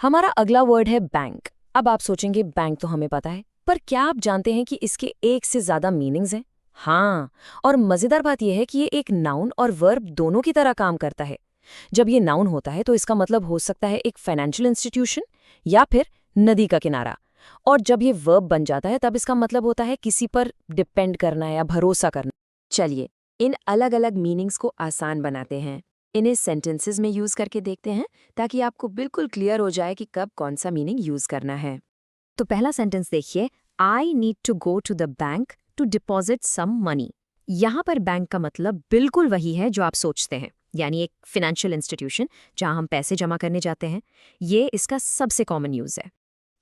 हमारा अगला वर्ड है बैंक। अब आप सोचेंगे बैंक तो हमें पता है, पर क्या आप जानते हैं कि इसके एक से ज्यादा मीनिंग्स हैं? हाँ, और मजेदार बात यह है कि ये एक नाउन और वर्ब दोनों की तरह काम करता है। जब ये नाउन होता है तो इसका मतलब हो सकता है एक फाइनेंशियल इंस्टीट्यूशन या फिर नदी का किनारा। और जब ये वर्ब बन जाता है तब इसका मतलब होता है किसी पर डिपेंड करना या भरोसा करना। चलिए, इन अलग अलग मीनिंग्स को आसान बनाते हैं। इन्हें सेंटेंसेस में यूज करके देखते हैं ताकि आपको बिल्कुल क्लियर हो जाए कि कब कौन सा मीनिंग यूज करना है। तो पहला सेंटेंस देखिए, I need to go to the bank to deposit some money. यहाँ पर बैंक का मतलब बिल्कुल वही है जो आप सोचते हैं, यानी एक फाइनेंशियल इंस्टीट्यूशन जहाँ हम पैसे जमा करने जाते हैं। ये इसका सबसे कॉमन यूज है।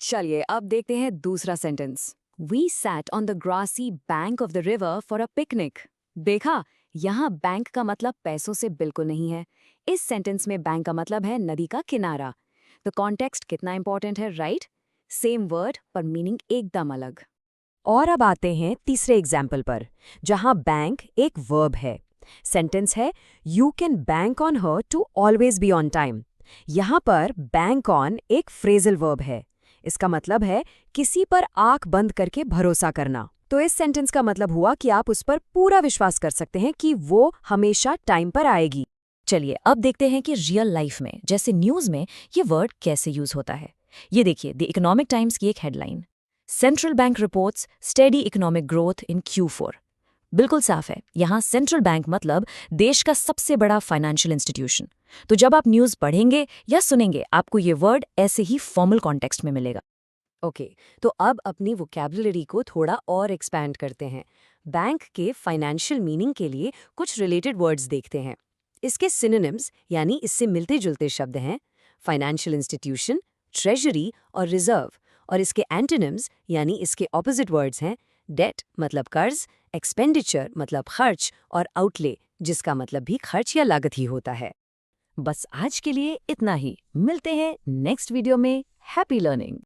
चलिए अब देखते हैं दूसरा sentence. We sat on the grassy bank of the river for a picnic. देखा, यहाँ बैंक का मतलब पैसों से बिल्कुल नहीं है। इस सेंटेंस में बैंक का मतलब है नदी का किनारा। तो कॉन्टेक्स्ट कितना इंपॉर्टेंट है, राइट? सेम वर्ड पर मीनिंग एकदम अलग। और अब आते हैं तीसरे एग्जाम्पल पर, जहां बैंक एक वर्ब है। सेंटेंस है, you can bank on her to always be on time. यहाँ पर बैंक ऑन एक फ्रेजल वर्ब है। इसका मतलब है किसी पर आंख बंद करके भरोसा करना। तो इस सेंटेंस का मतलब हुआ कि आप उस पर पूरा विश्वास कर सकते हैं कि वो हमेशा टाइम पर आएगी। चलिए अब देखते हैं कि रियल लाइफ में, जैसे न्यूज में, ये वर्ड कैसे यूज होता है। ये देखिए, द इकोनॉमिक टाइम्स की एक headline, central bank reports steady economic growth in Q4। बिल्कुल साफ है, यहाँ सेंट्रल बैंक मतलब देश का सबसे बड़ा फाइनेंशियल इंस्टीट्यूशन। तो जब आप न्यूज पढ़ेंगे या सुनेंगे, आपको ये वर्ड ऐसे ही फॉर्मल कॉन्टेक्स्ट में मिलेगा। ओके, तो अब अपनी वोकैबुलरी को थोड़ा और एक्सपैंड करते हैं। बैंक के फाइनेंशियल मीनिंग के लिए कुछ रिलेटेड वर्ड्स देखते हैं। इसके सिनोनिम्स यानी इससे मिलते जुलते शब्द हैं फाइनेंशियल इंस्टीट्यूशन, ट्रेजरी और रिजर्व। और इसके एंटोनिम्स यानी इसके ऑपोजिट वर्ड्स हैं डेट मतलब कर्ज, एक्सपेंडिचर मतलब खर्च और आउटले जिसका मतलब भी खर्च या लागत ही होता है। बस आज के लिए इतना ही। मिलते हैं नेक्स्ट वीडियो में। Happy learning.